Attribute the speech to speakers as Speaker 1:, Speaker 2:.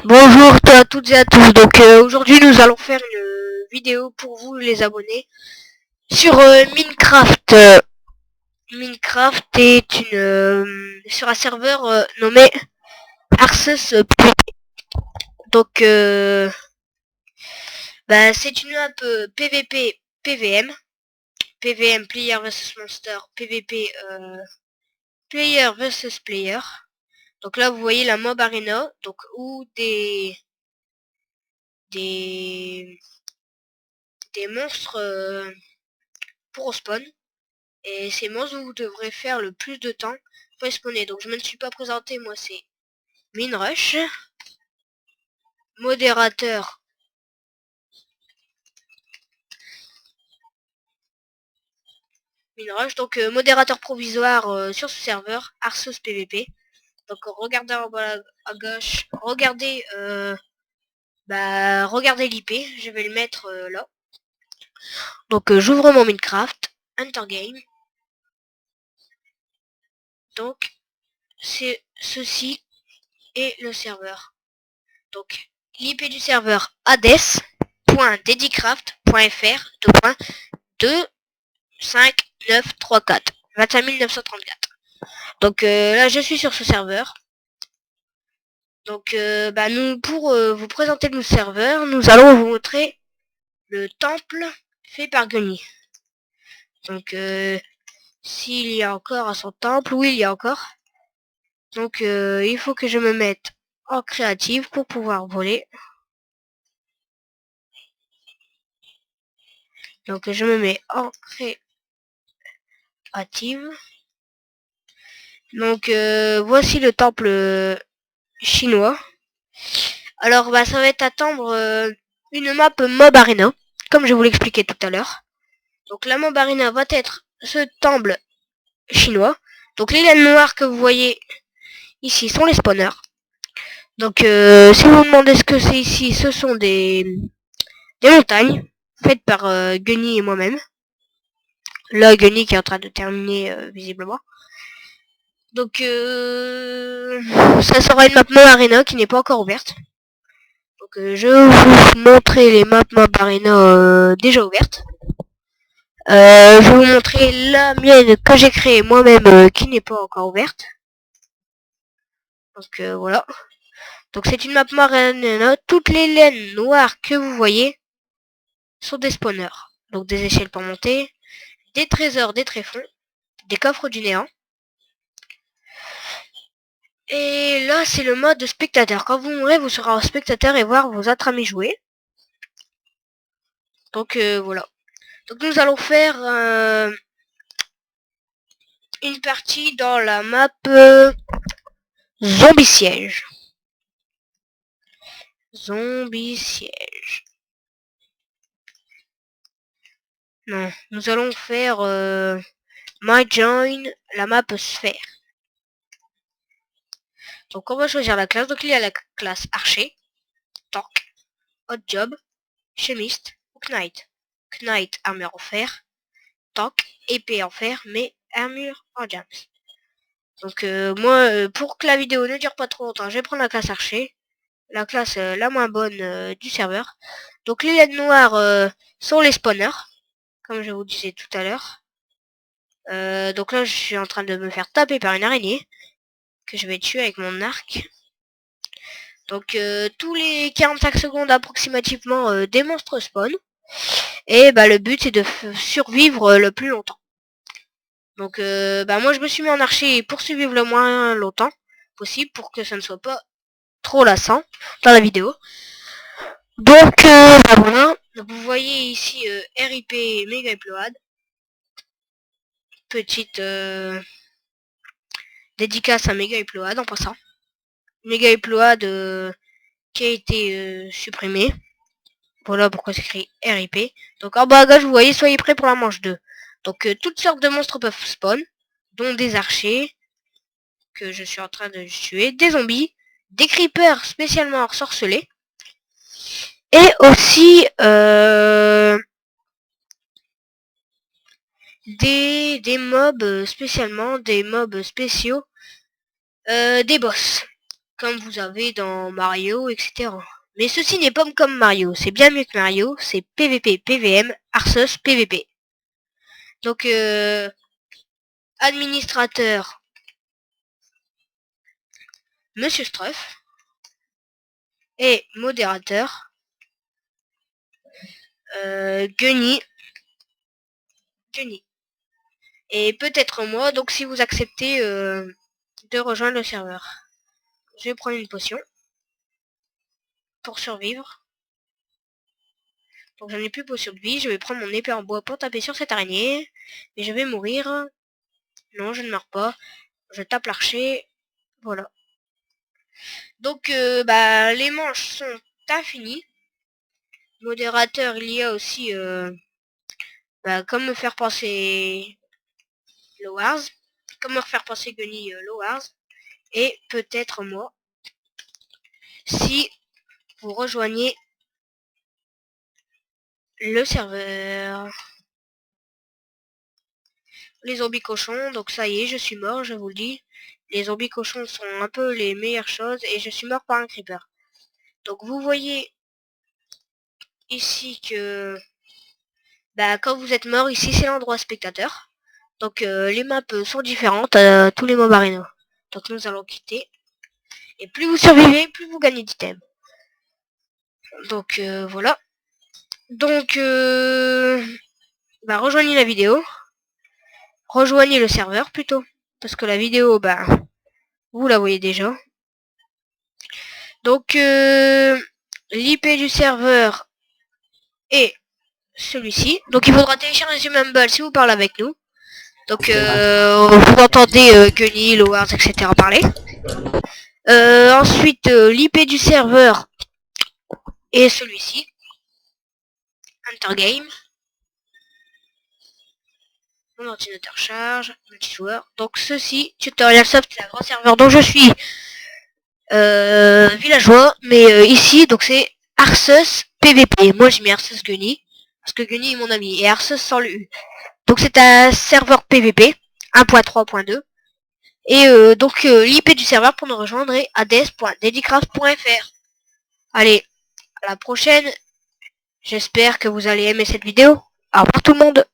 Speaker 1: Bonjour à toutes et à tous. Donc aujourd'hui nous allons faire une vidéo pour vous les abonnés sur Minecraft. Minecraft est sur un serveur nommé Arceus PvP. Donc c'est une map PvP PVM. PVM Player vs Monster, PvP Player vs Player. Donc là vous voyez la mob arena, donc où des monstres pour spawn. Et ces monstres vous devrez faire le plus de temps pour spawner. Donc je me suis pas présenté, moi c'est Minrush, modérateur. Minrush, donc modérateur provisoire sur ce serveur, Arceus PVP. Donc regardez en bas à gauche, regardez regardez l'IP, je vais le mettre là. Donc j'ouvre mon Minecraft, Enter Game. Donc c'est ceci et le serveur. Donc l'IP du serveur hades.dedicraft.fr 25934 25 934. Donc là je suis sur ce serveur. Donc pour vous présenter le serveur, nous allons vous montrer le temple fait par Gunny. Donc s'il y a encore à son temple, oui il y a encore. Donc il faut que je me mette en créative pour pouvoir voler. Donc je me mets en créative. Donc voici le temple chinois. Alors ça va être attendre une map Mob Arena, comme je vous l'expliquais tout à l'heure. Donc la Mob Arena va être ce temple chinois. Donc les laines noires que vous voyez ici sont les spawners. Donc si vous vous demandez ce que c'est ici, ce sont des montagnes faites par Gunny et moi-même. Là Gunny qui est en train de terminer visiblement. Donc ça sera une map Mob Arena qui n'est pas encore ouverte. Donc je vais vous montrer les maps Mob Arena déjà ouvertes. Je vais vous montrer la mienne que j'ai créée moi-même qui n'est pas encore ouverte. Donc voilà. Donc c'est une map Arena. Toutes les laines noires que vous voyez sont des spawners. Donc des échelles pour monter, des trésors, des tréfonds, des coffres du néant. Et là c'est le mode spectateur. Quand vous mourrez, vous serez en spectateur et voir vos autres amis jouer. Donc voilà. Donc nous allons faire une partie dans la map Zombie Siège. Zombie Siège. Non, nous allons faire My Join, la map Sphère. Donc on va choisir la classe. Donc il y a la classe Archer, Tank, Hot Job, Chemiste ou Knight. Knight, armure en fer. Tank, épée en fer, mais armure en diams. Donc moi, pour que la vidéo ne dure pas trop longtemps, je vais prendre la classe Archer. La classe la moins bonne du serveur. Donc les LED noires sont les spawners, comme je vous disais tout à l'heure. Donc là je suis en train de me faire taper par une araignée que je vais tuer avec mon arc. Donc tous les 45 secondes approximativement des monstres spawn. Et le but c'est de survivre le plus longtemps. Donc moi je me suis mis en archer pour survivre le moins longtemps possible pour que ça ne soit pas trop lassant dans la vidéo. Donc voilà. Donc, vous voyez ici RIP Mega Upload. Petite dédicace à Mega Upload en passant. Mega Upload qui a été supprimé. Voilà pourquoi c'est écrit RIP. Donc en bas à gauche vous voyez soyez prêts pour la manche 2. Donc toutes sortes de monstres peuvent spawn, dont des archers que je suis en train de tuer, des zombies, des creepers spécialement ensorcelés, et aussi des mobs spécialement, des mobs spéciaux, des boss, comme vous avez dans Mario, etc. Mais ceci n'est pas comme Mario, c'est bien mieux que Mario, c'est PVP, PVM, Arceus, PVP. Donc, administrateur, Monsieur Struff, et modérateur, Gunny. Et peut-être moi, donc si vous acceptez de rejoindre le serveur. Je vais prendre une potion pour survivre. Donc j'en ai plus potion de vie, je vais prendre mon épée en bois pour taper sur cette araignée. Mais je vais mourir. Non, je ne meurs pas. Je tape l'archer. Voilà. Donc les manches sont infinies. Modérateur, il y a aussi comme me faire penser Lowars. Comme me faire penser Gunny Lowars. Et peut-être moi. Si vous rejoignez le serveur. Les zombies cochons, donc ça y est, je suis mort, je vous le dis. Les zombies cochons sont un peu les meilleures choses et je suis mort par un creeper. Donc vous voyez ici que quand vous êtes mort, ici c'est l'endroit spectateur. Donc les maps sont différentes à tous les mobs arena. Donc nous allons quitter. Et plus vous survivez, plus vous gagnez d'items. Donc voilà. Donc rejoignez la vidéo. Rejoignez le serveur plutôt. Parce que la vidéo, vous la voyez déjà. Donc l'IP du serveur est celui-ci. Donc il faudra télécharger Mumble si vous parlez avec nous. Donc vous entendez Gunny, Lowers, etc. parler. Ensuite l'IP du serveur est celui-ci. Intergame. Mon ordinateur charge, multijoueur. Donc ceci, Tutorial Soft, c'est un grand serveur dont je suis villageois. Mais ici, donc c'est Arceus PVP. Moi j'ai mis Arceus Gunny. Parce que Gunny est mon ami. Et Arceus sans le U. Donc c'est un serveur PVP 1.3.2. Et donc l'IP du serveur pour nous rejoindre est ades.dedicraft.fr. Allez, à la prochaine. J'espère que vous allez aimer cette vidéo. Au revoir tout le monde.